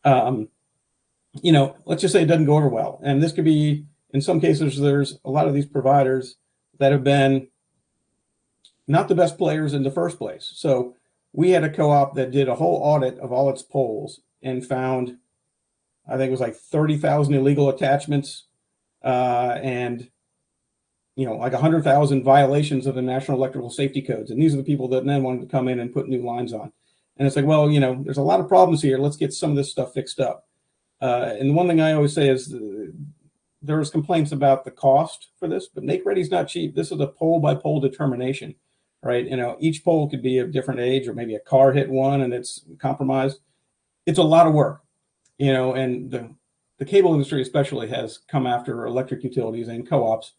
Let's just say it doesn't go over well. And this could be, in some cases, there's a lot of these providers that have been not the best players in the first place. So we had a co-op that did a whole audit of all its poles and found, I think it was like 30,000 illegal attachments and, like 100,000 violations of the National Electrical Safety Codes. And these are the people that then wanted to come in and put new lines on. And it's like, well, there's a lot of problems here. Let's get some of this stuff fixed up. And the one thing I always say is there was complaints about the cost for this, but Make Ready is not cheap. This is a pole by pole determination, right? Each pole could be of different age, or maybe a car hit one and it's compromised. It's a lot of work. And the cable industry especially has come after electric utilities and co-ops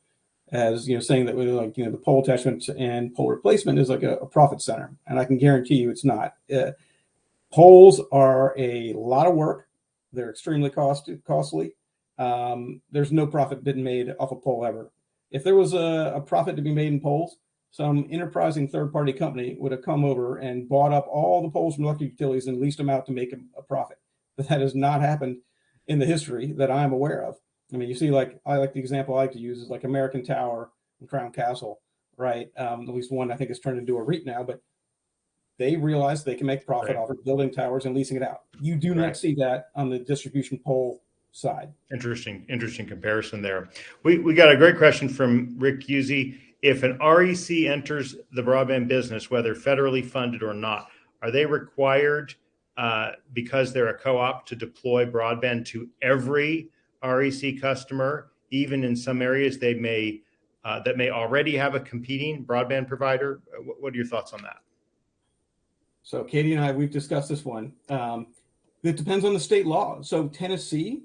as, saying that the pole attachment and pole replacement is like a profit center. And I can guarantee you it's not. Poles are a lot of work. They're extremely costly. There's no profit been made off a pole ever. If there was a profit to be made in poles, some enterprising third-party company would have come over and bought up all the poles from electric utilities and leased them out to make a profit. But that has not happened in the history that I'm aware of. I mean, you see, the example I like to use is like American Tower and Crown Castle, right? At least one I think is turned into a REIT now, but they realize they can make profit off of building towers and leasing it out. You do not see that on the distribution pole side. Interesting comparison there. We got a great question from Rick Usey. If an REC enters the broadband business, whether federally funded or not, are they required, because they're a co-op, to deploy broadband to every REC customer, even in some areas they may that may already have a competing broadband provider? What are your thoughts on that? So Katie and I, we've discussed this one. It depends on the state law. So Tennessee,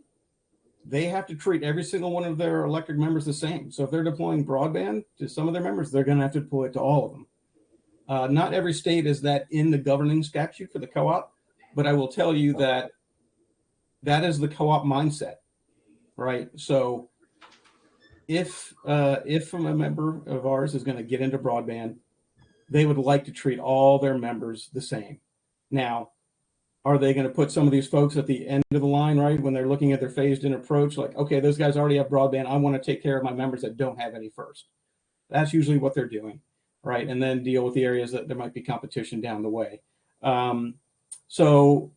they have to treat every single one of their electric members the same. So if they're deploying broadband to some of their members, they're going to have to deploy it to all of them. Not every state is that in the governing statute for the co-op, but I will tell you that that is the co-op mindset, right? So if a member of ours is going to get into broadband, they would like to treat all their members the same. Now, are they going to put some of these folks at the end of the line, right? When they're looking at their phased-in approach, like, okay, those guys already have broadband. I want to take care of my members that don't have any first. That's usually what they're doing, right? And then deal with the areas that there might be competition down the way. So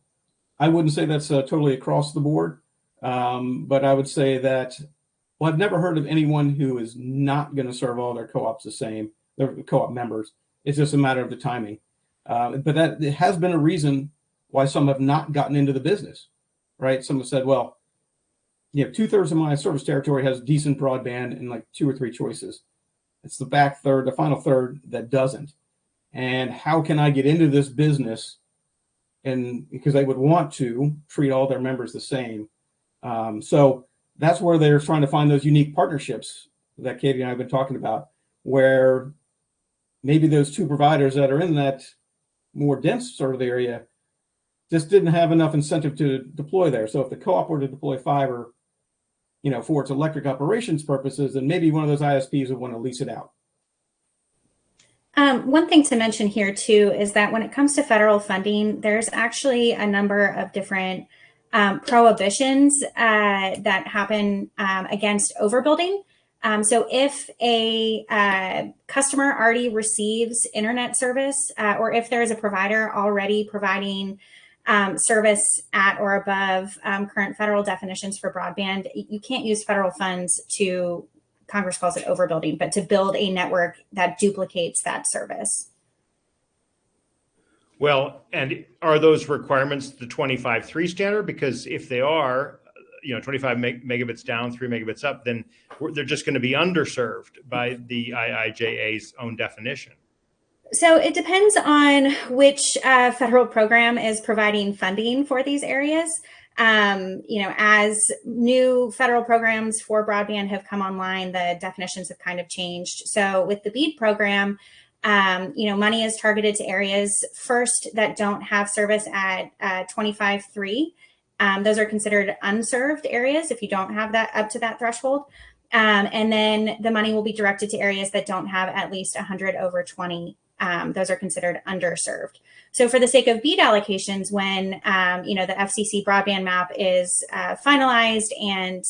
I wouldn't say that's totally across the board, but I would say that, well, I've never heard of anyone who is not going to serve all their co-ops the same, their co-op members. It's just a matter of the timing. But that it has been a reason why some have not gotten into the business, right? Some have said, well, 2/3 of my service territory has decent broadband and like 2 or 3 choices. It's the back third, the final third that doesn't. And how can I get into this business? And because they would want to treat all their members the same. So that's where they're trying to find those unique partnerships that Katie and I have been talking about, where maybe those 2 providers that are in that more dense sort of area just didn't have enough incentive to deploy there. So if the co-op were to deploy fiber, for its electric operations purposes, then maybe one of those ISPs would want to lease it out. One thing to mention here too is that when it comes to federal funding, there's actually a number of different prohibitions that happen against overbuilding. So if a customer already receives internet service, or if there is a provider already providing service at or above current federal definitions for broadband, you can't use federal funds to, Congress calls it overbuilding, but to build a network that duplicates that service. Well, and are those requirements the 25.3 standard? Because if they are, 25 megabits down, 3 megabits up, then they're just going to be underserved by the IIJA's own definition. So it depends on which federal program is providing funding for these areas. As new federal programs for broadband have come online, the definitions have kind of changed. So with the BEAD program, money is targeted to areas first that don't have service at 25.3. Those are considered unserved areas if you don't have that up to that threshold. And then the money will be directed to areas that don't have at least 100 over 20. Those are considered underserved. So for the sake of BEAD allocations, when, the FCC broadband map is finalized and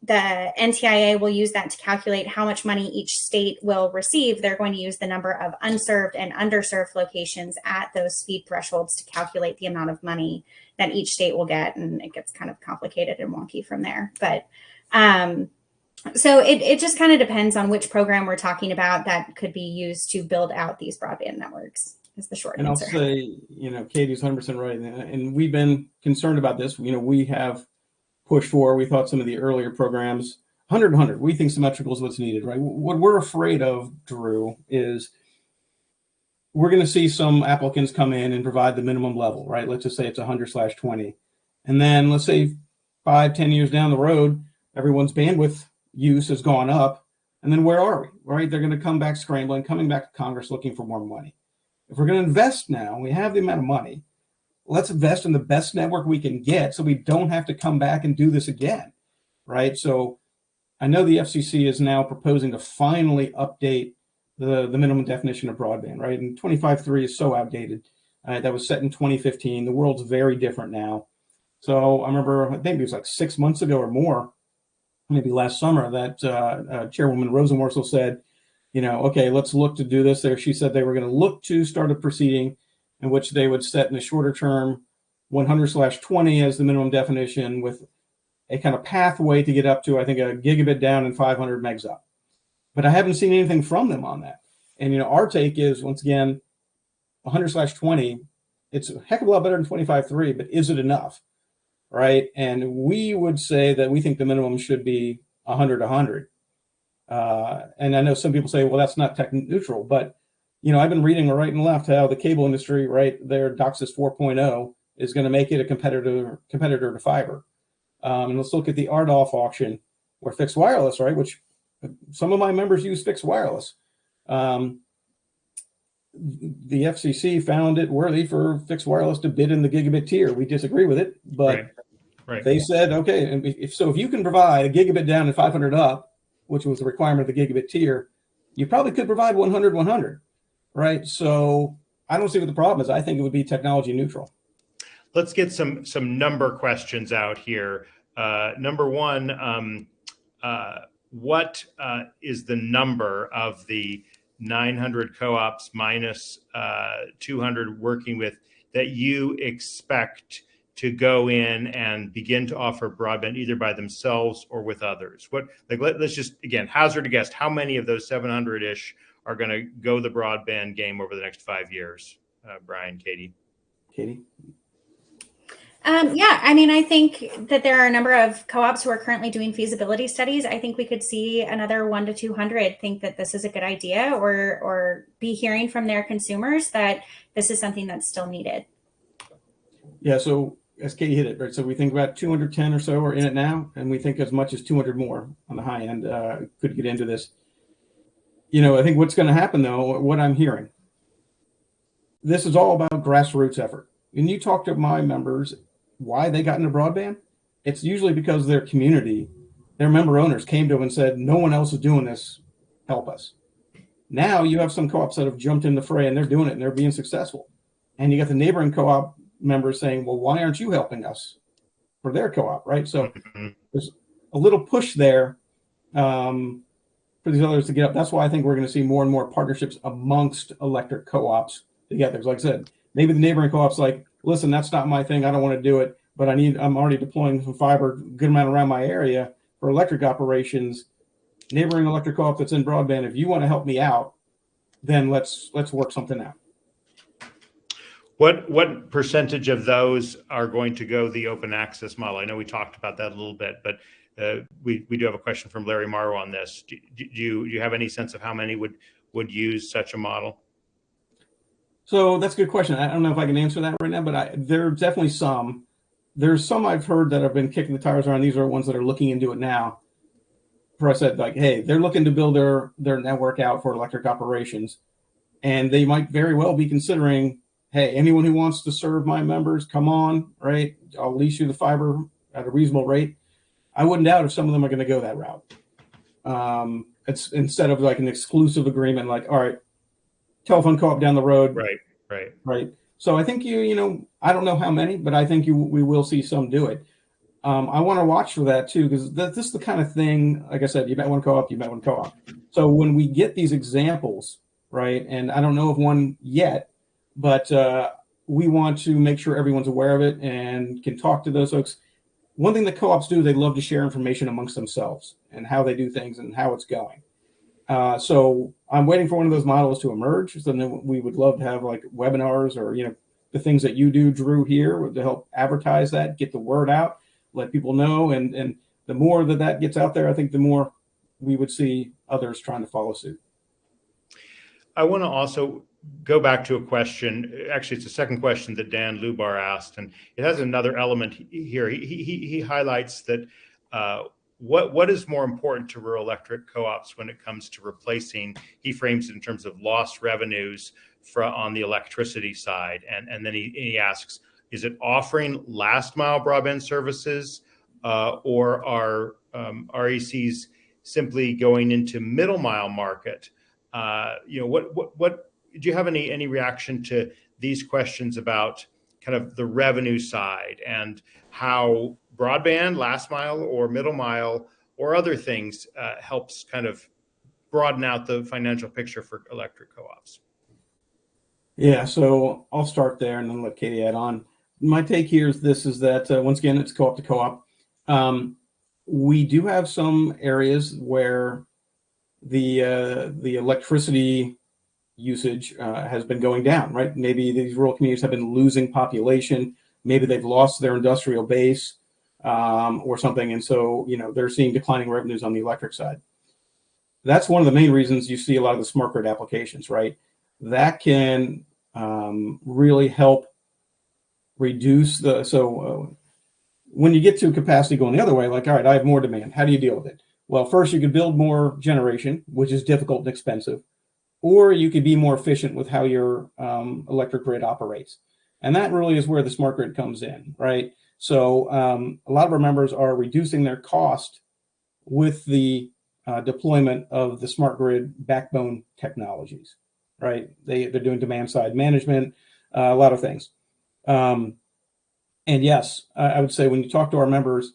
the NTIA will use that to calculate how much money each state will receive, they're going to use the number of unserved and underserved locations at those speed thresholds to calculate the amount of money that each state will get. And it gets kind of complicated and wonky from there. But so it just kind of depends on which program we're talking about that could be used to build out these broadband networks, is the short answer. And I'll say, Katie's 100% right. And we've been concerned about this. We have pushed for, we thought some of the earlier programs, 100, we think symmetrical is what's needed, right? What we're afraid of, Drew, is we're going to see some applicants come in and provide the minimum level, right? Let's just say it's 100/20. And then let's say 5-10 years down the road, everyone's bandwidth use has gone up. And then where are we, right? They're going to come back scrambling, coming back to Congress looking for more money. If we're going to invest now, we have the amount of money, let's invest in the best network we can get so we don't have to come back and do this again, right? So I know the FCC is now proposing to finally update the minimum definition of broadband, right? And 25.3 is so outdated. That was set in 2015. The world's very different now. So I remember, I think it was like 6 months ago or more, maybe last summer, that Chairwoman Rosenworcel said, okay, let's look to do this. She said they were going to look to start a proceeding in which they would set in the shorter term 100/20 as the minimum definition with a kind of pathway to get up to, I think, a gigabit down and 500 megs up. But I haven't seen anything from them on that. And, our take is, once again, 100/20, it's a heck of a lot better than 25.3, but is it enough? Right? And we would say that we think the minimum should be 100. And I know some people say, well, that's not tech neutral, but I've been reading right and left how the cable industry, right, their DOCSIS 4.0 is going to make it a competitor to fiber. And let's look at the RDOF auction or fixed wireless, right, which some of my members use fixed wireless. The FCC found it worthy for fixed wireless to bid in the gigabit tier. We disagree with it, but right. They said, okay, if you can provide a gigabit down and 500 up, which was the requirement of the gigabit tier, you probably could provide 100, right? So I don't see what the problem is. I think it would be technology neutral. Let's get some number questions out here. Number one, what is the number of the 900 co-ops minus 200 working with that you expect to go in and begin to offer broadband either by themselves or with others? Let's just, again, hazard a guess. How many of those 700-ish are going to go the broadband game over the next 5 years? Brian, Katie? I think that there are a number of co-ops who are currently doing feasibility studies. I think we could see another 100 to 200 think that this is a good idea or be hearing from their consumers that this is something that's still needed. Yeah, so as Katie hit it, right? So we think about 210 or so are in it now, and we think as much as 200 more on the high end could get into this. I think what's going to happen, though, what I'm hearing, this is all about grassroots effort. When you talk to my members, why they got into broadband, it's usually because their community, their member owners came to them and said, no one else is doing this, help us. Now you have some co-ops that have jumped in the fray and they're doing it and they're being successful. And you got the neighboring co-op members saying, well, why aren't you helping us for their co-op, right? So there's a little push there for these others to get up. That's why I think we're going to see more and more partnerships amongst electric co-ops together. Like I said, maybe the neighboring co-ops like, listen, that's not my thing. I don't want to do it, but I'm already deploying some fiber, good amount around my area for electric operations. Neighboring electric co-op that's in broadband, if you want to help me out, then let's work something out. What percentage of those are going to go the open access model? I know we talked about that a little bit, but we do have a question from Larry Morrow on this. Do you have any sense of how many would use such a model? So that's a good question. I don't know if I can answer that right now, but there are definitely some. There's some I've heard that have been kicking the tires around. These are ones that are looking into it now. Where I said, like, hey, they're looking to build their network out for electric operations, and they might very well be considering, hey, anyone who wants to serve my members, come on, right? I'll lease you the fiber at a reasonable rate. I wouldn't doubt if some of them are going to go that route. It's instead of like an exclusive agreement, like, all right, telephone co-op down the road. Right. So I think I don't know how many, but I think we will see some do it. I want to watch for that too, because this is the kind of thing, like I said, you met one co-op. So when we get these examples, right, and I don't know of one yet, but we want to make sure everyone's aware of it and can talk to those folks. One thing that co-ops do, they love to share information amongst themselves and how they do things and how it's going. So I'm waiting for one of those models to emerge. So then we would love to have like webinars or, the things that you do, Drew, here to help advertise that, get the word out, let people know. And the more that gets out there, I think the more we would see others trying to follow suit. I want to also go back to a question. Actually, it's a second question that Dan Lubar asked, and it has another element here. He highlights that what is more important to rural electric co-ops when it comes to replacing, he frames it in terms of lost revenues on the electricity side. And then he asks, is it offering last mile broadband services or are RECs simply going into middle mile market? What do you have any reaction to these questions about kind of the revenue side and how broadband, last mile or middle mile or other things helps kind of broaden out the financial picture for electric co-ops? Yeah, so I'll start there and then let Katie add on. My take here is that once again, it's co-op to co-op. We do have some areas where the electricity usage has been going down, right? Maybe these rural communities have been losing population. Maybe they've lost their industrial base or something. And so, they're seeing declining revenues on the electric side. That's one of the main reasons you see a lot of the smart grid applications, right? That can really help reduce when you get to capacity going the other way, like, all right, I have more demand. How do you deal with it? Well, first you could build more generation, which is difficult and expensive, or you could be more efficient with how your electric grid operates. And that really is where the smart grid comes in, right? So a lot of our members are reducing their cost with the deployment of the smart grid backbone technologies, right? They're doing demand side management, a lot of things. And yes, I would say when you talk to our members,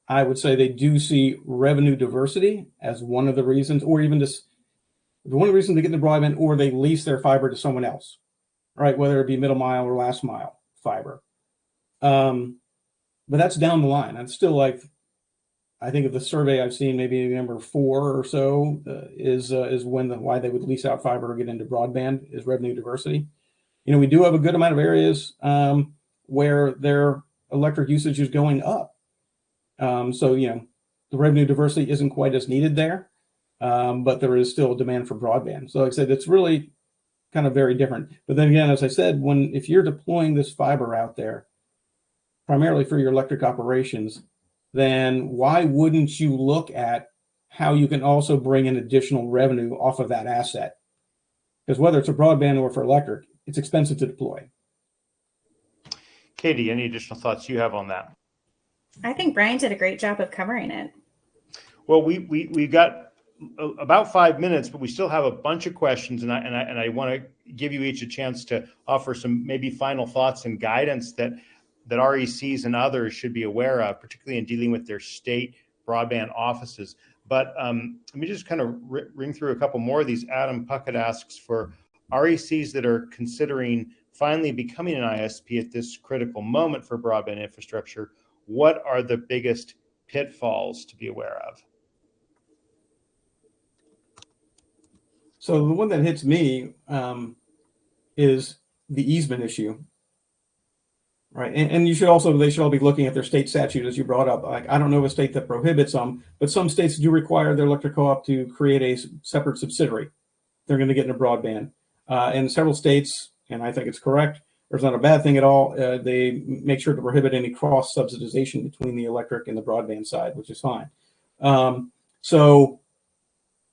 I would say they do see revenue diversity as one of the reasons, or even just one of the reasons they get into broadband, or they lease their fiber to someone else, right? Whether it be middle mile or last mile fiber. But that's down the line. It's still like, I think of the survey I've seen, maybe number 4 or so is why they would lease out fiber or get into broadband is revenue diversity. We do have a good amount of areas where their electric usage is going up. So, the revenue diversity isn't quite as needed there, but there is still a demand for broadband. So like I said, it's really kind of very different. But then again, as I said, if you're deploying this fiber out there, primarily for your electric operations, then why wouldn't you look at how you can also bring in additional revenue off of that asset? Because whether it's a broadband or for electric, it's expensive to deploy. Katie, any additional thoughts you have on that? I think Brian did a great job of covering it. Well, we've got about 5 minutes, but we still have a bunch of questions, and I want to give you each a chance to offer some maybe final thoughts and guidance that RECs and others should be aware of, particularly in dealing with their state broadband offices. But let me just kind of ring through a couple more of these. Adam Puckett asks for RECs that are considering finally becoming an ISP at this critical moment for broadband infrastructure, what are the biggest pitfalls to be aware of? So the one that hits me is the easement issue, right? And they should all be looking at their state statute, as you brought up. Like, I don't know of a state that prohibits them, but some states do require their electric co-op to create a separate subsidiary. They're going to get into broadband. In several states, and I think it's correct, there's not a bad thing at all. They make sure to prohibit any cross subsidization between the electric and the broadband side, which is fine. So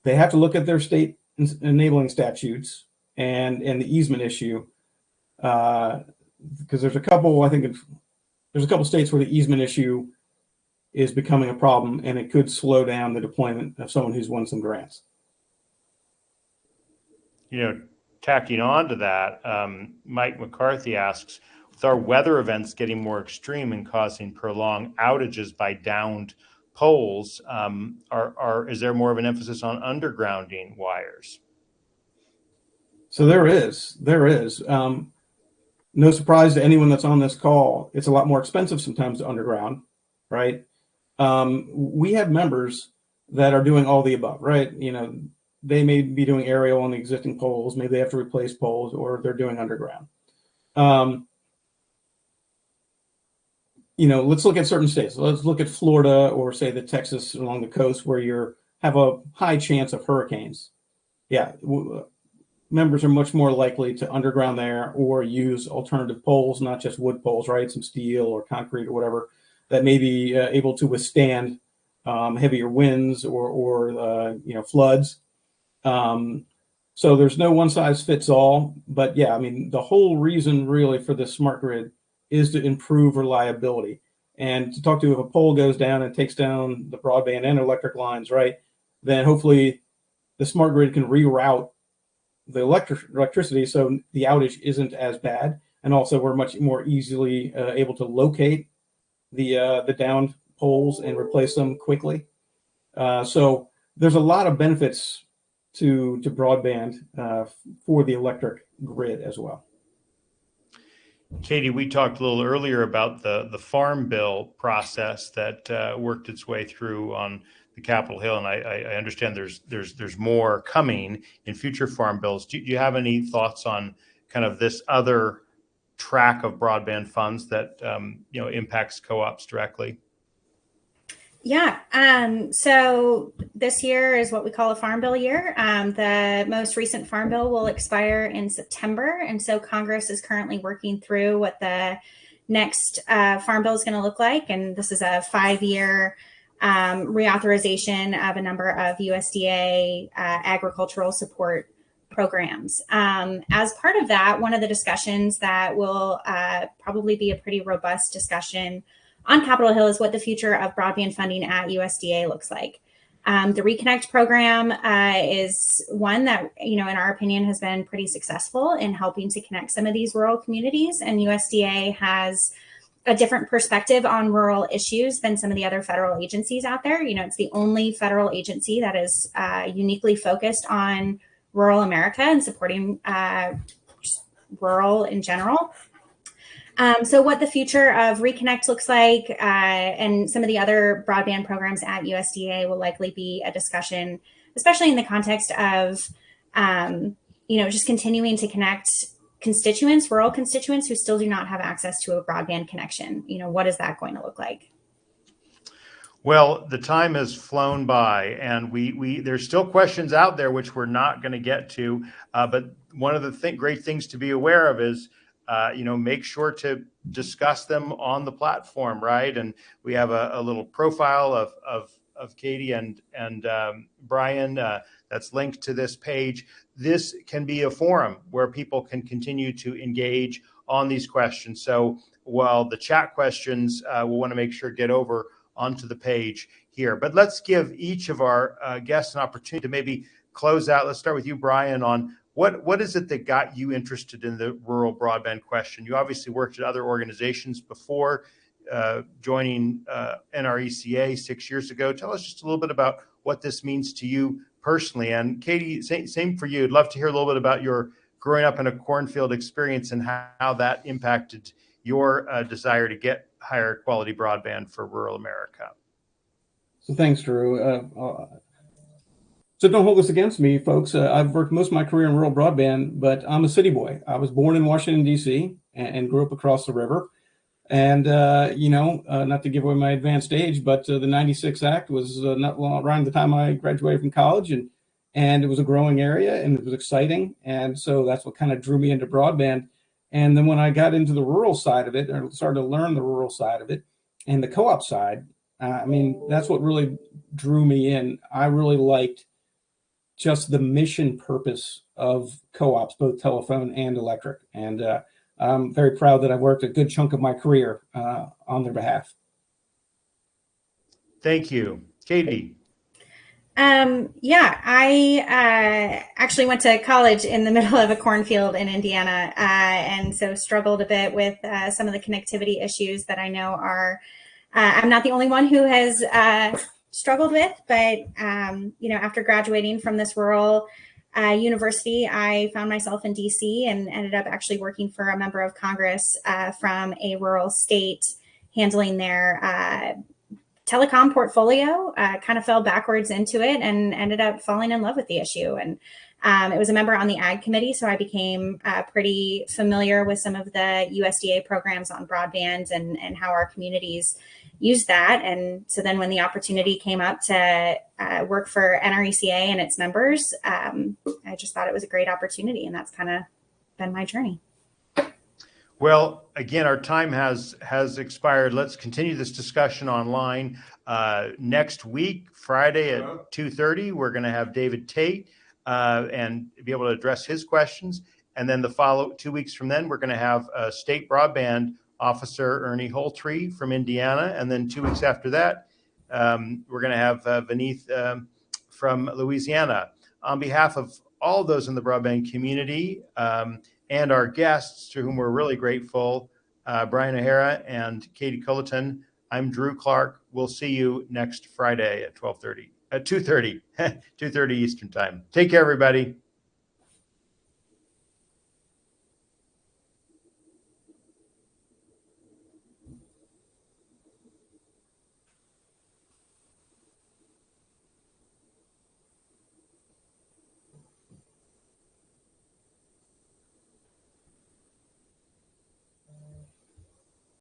they have to look at their state enabling statutes and the easement issue, because there's a couple states where the easement issue is becoming a problem, and it could slow down the deployment of someone who's won some grants. Tacking on to that, Mike McCarthy asks, with our weather events getting more extreme and causing prolonged outages by downed poles, is there more of an emphasis on undergrounding wires? So there is. No surprise to anyone that's on this call, it's a lot more expensive sometimes to underground, right? We have members that are doing all the above, right? They may be doing aerial on the existing poles, maybe they have to replace poles, or they're doing underground. Let's look at certain states. Let's look at Florida, or say the Texas along the coast, where you have a high chance of hurricanes. Yeah, members are much more likely to underground there or use alternative poles, not just wood poles, right? Some steel or concrete or whatever that may be able to withstand heavier winds or floods. So there's no one size fits all, but yeah, the whole reason really for the smart grid is to improve reliability and to talk to, if a pole goes down and takes down the broadband and electric lines, right, then hopefully the smart grid can reroute the electricity so the outage isn't as bad. And also we're much more easily able to locate the downed poles and replace them quickly. So there's a lot of benefits to broadband for the electric grid as well. Katie, we talked a little earlier about the farm bill process that worked its way through on the Capitol Hill, and I understand there's more coming in future farm bills. Do you have any thoughts on kind of this other track of broadband funds that impacts co-ops directly? Yeah. So this year is what we call a farm bill year. The most recent farm bill will expire in September. And so Congress is currently working through what the next farm bill is going to look like. And this is a 5-year reauthorization of a number of USDA agricultural support programs. As part of that, one of the discussions that will probably be a pretty robust discussion on Capitol Hill is what the future of broadband funding at USDA looks like. The Reconnect program is one that, in our opinion, has been pretty successful in helping to connect some of these rural communities. And USDA has a different perspective on rural issues than some of the other federal agencies out there. It's the only federal agency that is uniquely focused on rural America and supporting rural in general. So what the future of Reconnect looks like and some of the other broadband programs at USDA will likely be a discussion, especially in the context of, just continuing to connect rural constituents who still do not have access to a broadband connection. What is that going to look like? Well, the time has flown by, and there's still questions out there which we're not going to get to. But one of the great things to be aware of is, make sure to discuss them on the platform, right? And we have a little profile of Katie and Brian that's linked to this page. This can be a forum where people can continue to engage on these questions. So while the chat questions, we'll want to make sure get over onto the page here. But let's give each of our guests an opportunity to maybe close out. Let's start with you, Brian, on what is it that got you interested in the rural broadband question? You obviously worked at other organizations before joining NRECA 6 years ago. Tell us just a little bit about what this means to you personally. And Katie, same for you. I'd love to hear a little bit about your growing up in a cornfield experience and how that impacted your desire to get higher quality broadband for rural America. So thanks, Drew. So don't hold this against me, folks. I've worked most of my career in rural broadband, but I'm a city boy. I was born in Washington, D.C. and grew up across the river. And, not to give away my advanced age, but the 96 Act was not long around the time I graduated from college. And it was a growing area and it was exciting. And so that's what kind of drew me into broadband. And then when I got into the rural side of it, or started to learn the rural side of it and the co-op side, that's what really drew me in. I really liked just the mission purpose of co-ops, both telephone and electric. And I'm very proud that I've worked a good chunk of my career on their behalf. Thank you. Katie. I actually went to college in the middle of a cornfield in Indiana, and so struggled a bit with some of the connectivity issues that I know are, I'm not the only one who has struggled with, but, after graduating from this rural university, I found myself in DC and ended up actually working for a member of Congress from a rural state, handling their telecom portfolio. Kind of fell backwards into it and ended up falling in love with the issue. And it was a member on the Ag Committee, so I became pretty familiar with some of the USDA programs on broadband and how our communities use that. And so then when the opportunity came up to work for NRECA and its members, I just thought it was a great opportunity, and that's kind of been my journey. Well, again, our time has expired. Let's continue this discussion online. Next week, Friday at 2:30, we're going to have David Tate and be able to address his questions. And then the 2 weeks from then, we're going to have State Broadband Officer Ernie Holtree from Indiana. And then 2 weeks after that, we're going to have Vineeth from Louisiana. On behalf of all those in the broadband community, and our guests, to whom we're really grateful, Brian O'Hara and Katie Culleton, I'm Drew Clark. We'll see you next Friday at 2:30 Eastern Time. Take care, everybody.